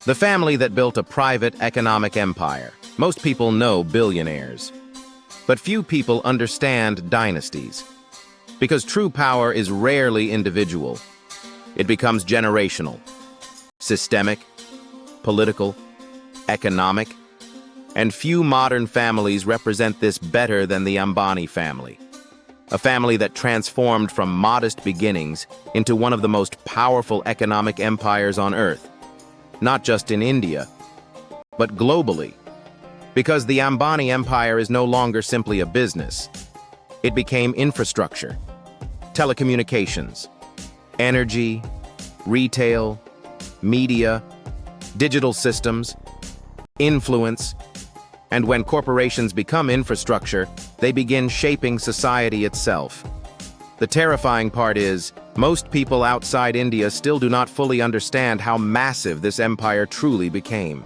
The family that built a private economic empire. Most people know billionaires. But few people understand dynasties. Because true power is rarely individual. It becomes generational, systemic, political, economic, and few modern families represent this better than the Ambani family. A family that transformed from modest beginnings into one of the most powerful economic empires on Earth. Not just in India, but globally. Because the Ambani empire is no longer simply a business. It became infrastructure, telecommunications, energy, retail, media, digital systems, influence, and when corporations become infrastructure, they begin shaping society itself. The terrifying part is, most people outside India still do not fully understand how massive this empire truly became.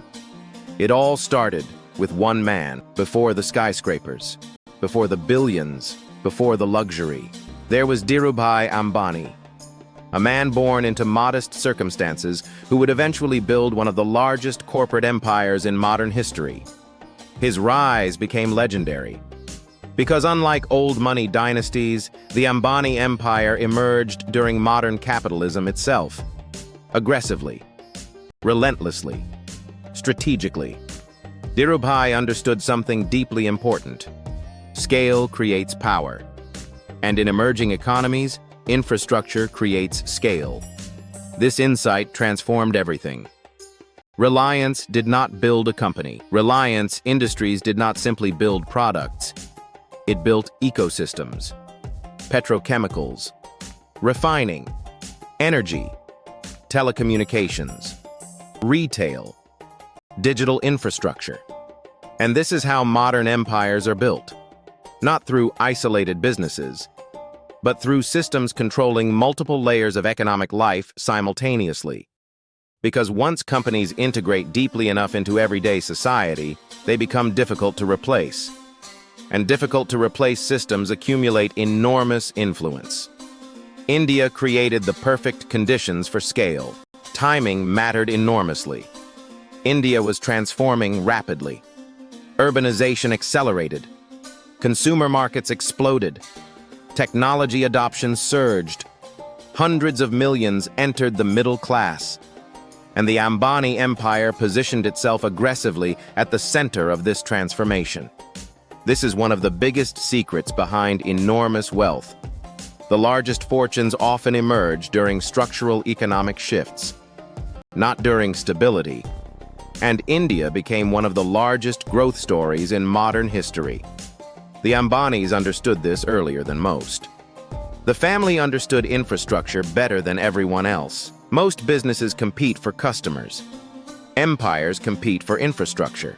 It all started with one man, before the skyscrapers, before the billions, before the luxury. There was Dhirubhai Ambani, a man born into modest circumstances who would eventually build one of the largest corporate empires in modern history. His rise became legendary. Because unlike old money dynasties, the Ambani empire emerged during modern capitalism itself. Aggressively, relentlessly, strategically. Dhirubhai understood something deeply important. Scale creates power. And in emerging economies, infrastructure creates scale. This insight transformed everything. Reliance did not build a company. Reliance Industries did not simply build products. It built ecosystems, petrochemicals, refining, energy, telecommunications, retail, digital infrastructure. And this is how modern empires are built. Not through isolated businesses, but through systems controlling multiple layers of economic life simultaneously. Because once companies integrate deeply enough into everyday society, they become difficult to replace. And difficult to replace systems accumulate enormous influence. India created the perfect conditions for scale. Timing mattered enormously. India was transforming rapidly. Urbanization accelerated. Consumer markets exploded. Technology adoption surged. Hundreds of millions entered the middle class. And the Ambani empire positioned itself aggressively at the center of this transformation. This is one of the biggest secrets behind enormous wealth. The largest fortunes often emerge during structural economic shifts, not during stability. And India became one of the largest growth stories in modern history. The Ambanis understood this earlier than most. The family understood infrastructure better than everyone else. Most businesses compete for customers. Empires compete for infrastructure.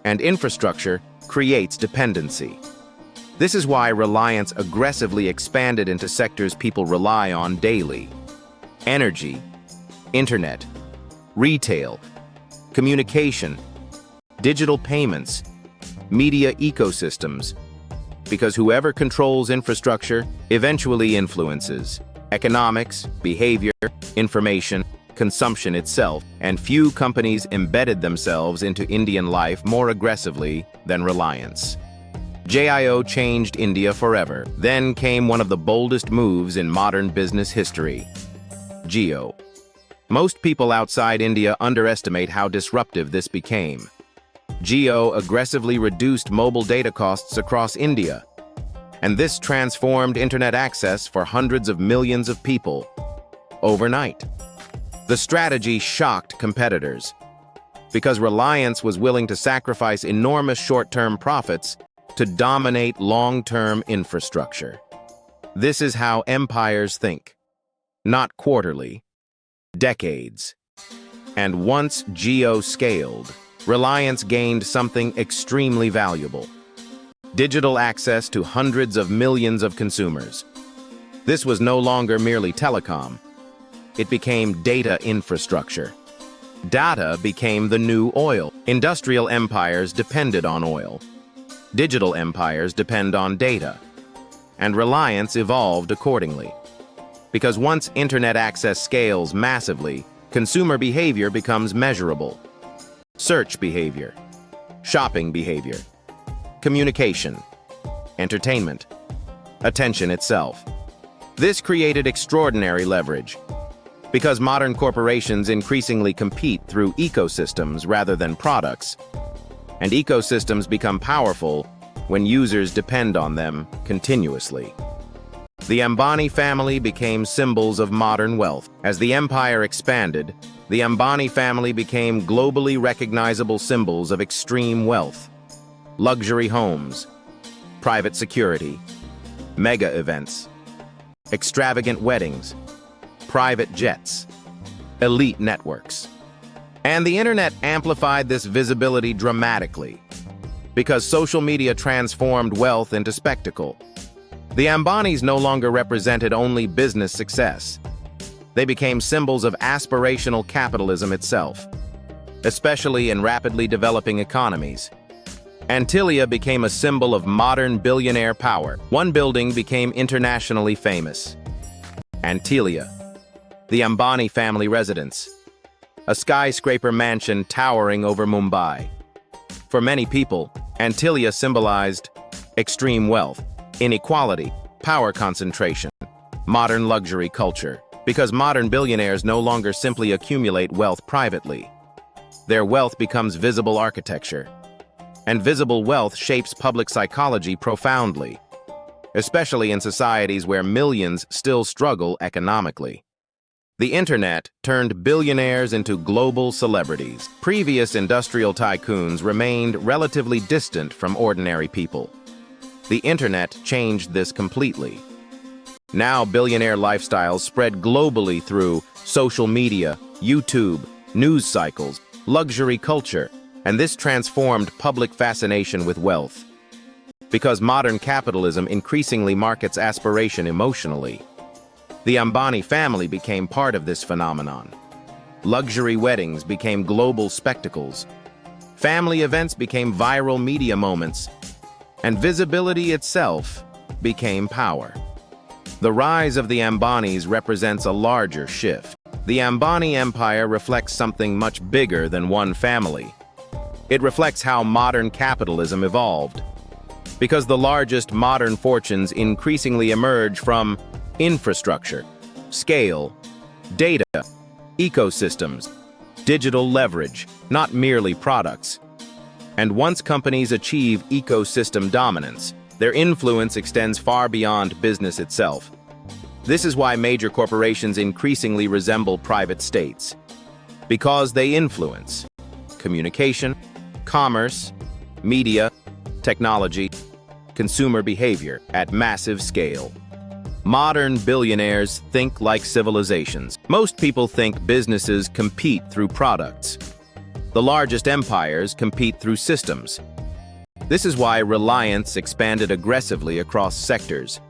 And infrastructure creates dependency. This is why Reliance aggressively expanded into sectors people rely on daily. Energy, internet, retail, communication, digital payments, media ecosystems. Because whoever controls infrastructure eventually influences economics, behavior, information, consumption itself, and few companies embedded themselves into Indian life more aggressively than Reliance. JIO changed India forever. Then came one of the boldest moves in modern business history. Jio. Most people outside India underestimate how disruptive this became. Jio aggressively reduced mobile data costs across India. And this transformed internet access for hundreds of millions of people overnight. The strategy shocked competitors because Reliance was willing to sacrifice enormous short-term profits to dominate long-term infrastructure. This is how empires think. Not quarterly, decades. And once Jio scaled, Reliance gained something extremely valuable: digital access to hundreds of millions of consumers. This was no longer merely telecom. It became data infrastructure. Data became the new oil. Industrial empires depended on oil. Digital empires depend on data. And Reliance evolved accordingly. Because once internet access scales massively, Consumer behavior becomes measurable. Search behavior, shopping behavior, communication, entertainment, attention itself. This created extraordinary leverage because modern corporations increasingly compete through ecosystems rather than products, and ecosystems become powerful when users depend on them continuously. The Ambani family became symbols of modern wealth. As the empire expanded, the Ambani family became globally recognizable symbols of extreme wealth. Luxury homes, private security, mega events, extravagant weddings, private jets, elite networks. And the internet amplified this visibility dramatically because social media transformed wealth into spectacle. The Ambanis no longer represented only business success. They became symbols of aspirational capitalism itself, especially in rapidly developing economies. Antilia became a symbol of modern billionaire power. One building became internationally famous. Antilia, the Ambani family residence, a skyscraper mansion towering over Mumbai. For many people, Antilia symbolized extreme wealth, inequality, power concentration, modern luxury culture, because modern billionaires no longer simply accumulate wealth privately. Their wealth becomes visible architecture, and visible wealth shapes public psychology profoundly, especially in societies where millions still struggle economically. The internet turned billionaires into global celebrities. Previous industrial tycoons remained relatively distant from ordinary people. The internet changed this completely. Now billionaire lifestyles spread globally through social media, YouTube, news cycles, luxury culture, and this transformed public fascination with wealth. Because modern capitalism increasingly markets aspiration emotionally, the Ambani family became part of this phenomenon. Luxury weddings became global spectacles. Family events became viral media moments, and visibility itself became power. The rise of the Ambanis represents a larger shift. The Ambani empire reflects something much bigger than one family. It reflects how modern capitalism evolved, because the largest modern fortunes increasingly emerge from infrastructure, scale, data, ecosystems, digital leverage, not merely products. And once companies achieve ecosystem dominance, their influence extends far beyond business itself. This is why major corporations increasingly resemble private states, because they influence communication, commerce, media, technology, consumer behavior at massive scale. Modern billionaires think like civilizations. Most people think businesses compete through products. The largest empires compete through systems. This is why Reliance expanded aggressively across sectors,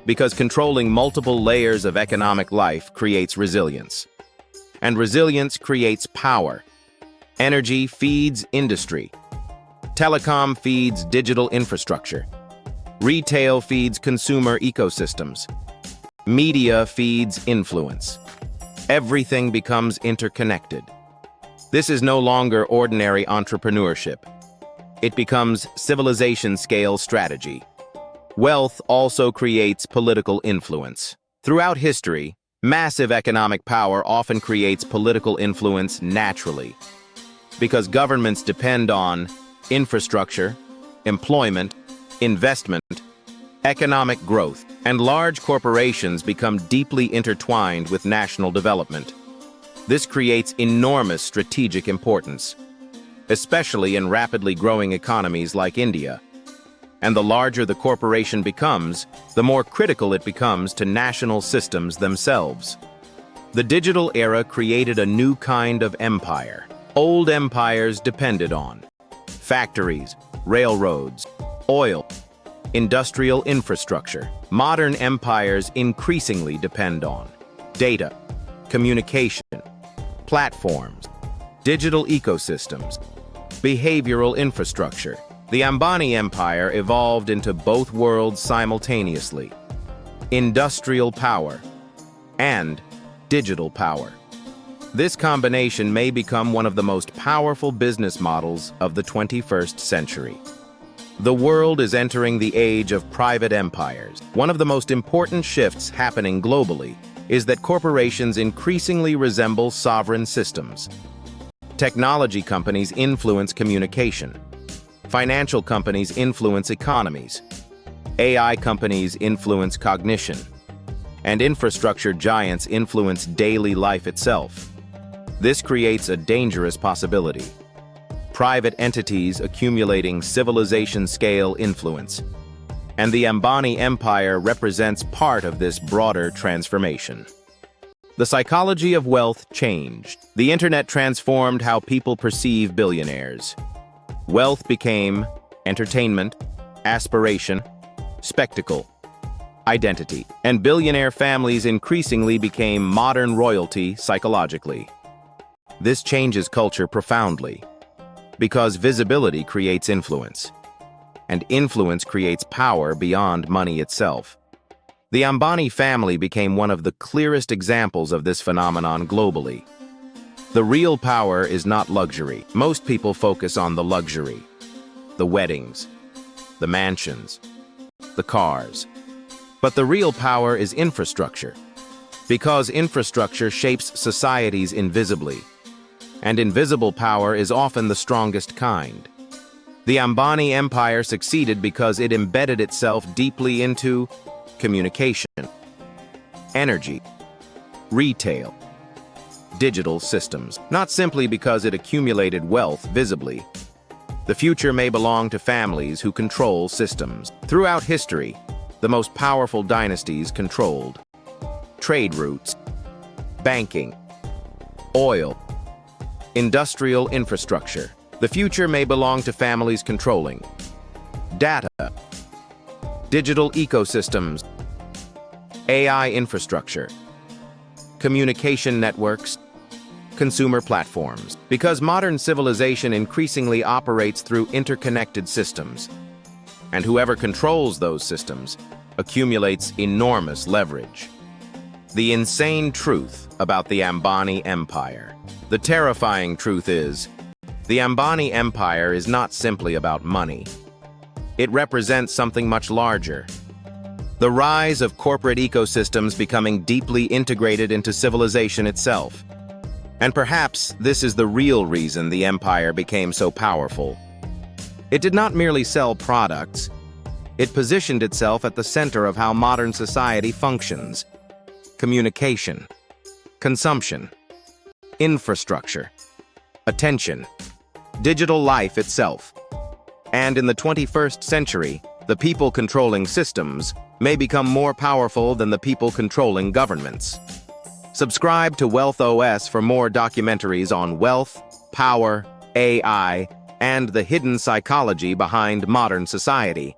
because controlling multiple layers of economic life creates resilience. And resilience creates power. Energy feeds industry. Telecom feeds digital infrastructure. Retail feeds consumer ecosystems. Media feeds influence. Everything becomes interconnected. This is no longer ordinary entrepreneurship. It becomes civilization-scale strategy. Wealth also creates political influence. Throughout history, massive economic power often creates political influence naturally, because governments depend on infrastructure, employment, investment, economic growth, and large corporations become deeply intertwined with national development. This creates enormous strategic importance, especially in rapidly growing economies like India. And the larger the corporation becomes, the more critical it becomes to national systems themselves. The digital era created a new kind of empire. Old empires depended on factories, railroads, oil, industrial infrastructure. Modern empires increasingly depend on data, communication, platforms, digital ecosystems, behavioral infrastructure. The Ambani empire evolved into both worlds simultaneously: industrial power and digital power. This combination may become one of the most powerful business models of the 21st century. The world is entering the age of private empires. One of the most important shifts happening globally is that corporations increasingly resemble sovereign systems. Technology companies influence communication. Financial companies influence economies. AI companies influence cognition. And infrastructure giants influence daily life itself. This creates a dangerous possibility. Private entities accumulating civilization-scale influence. And the Ambani empire represents part of this broader transformation. The psychology of wealth changed. The internet transformed how people perceive billionaires. Wealth became entertainment, aspiration, spectacle, identity. And billionaire families increasingly became modern royalty psychologically. This changes culture profoundly, because visibility creates influence, and influence creates power beyond money itself. The Ambani family became one of the clearest examples of this phenomenon globally. The real power is not luxury. Most people focus on the luxury, the weddings, the mansions, the cars. But the real power is infrastructure, because infrastructure shapes societies invisibly, and invisible power is often the strongest kind. The Ambani empire succeeded because it embedded itself deeply into communication, energy, retail, digital systems, not simply because it accumulated wealth visibly. The future may belong to families who control systems. Throughout history, the most powerful dynasties controlled trade routes, banking, oil, industrial infrastructure. The future may belong to families controlling data, digital ecosystems, AI infrastructure, communication networks, consumer platforms. Because modern civilization increasingly operates through interconnected systems, and whoever controls those systems accumulates enormous leverage. The insane truth about the Ambani empire. The terrifying truth is, the Ambani empire is not simply about money. It represents something much larger. The rise of corporate ecosystems becoming deeply integrated into civilization itself. And perhaps this is the real reason the empire became so powerful. It did not merely sell products. It positioned itself at the center of how modern society functions. Communication, consumption, infrastructure, attention, digital life itself. And in the 21st century, the people controlling systems may become more powerful than the people controlling governments. Subscribe to Wealth OS for more documentaries on wealth, power, AI, and the hidden psychology behind modern society.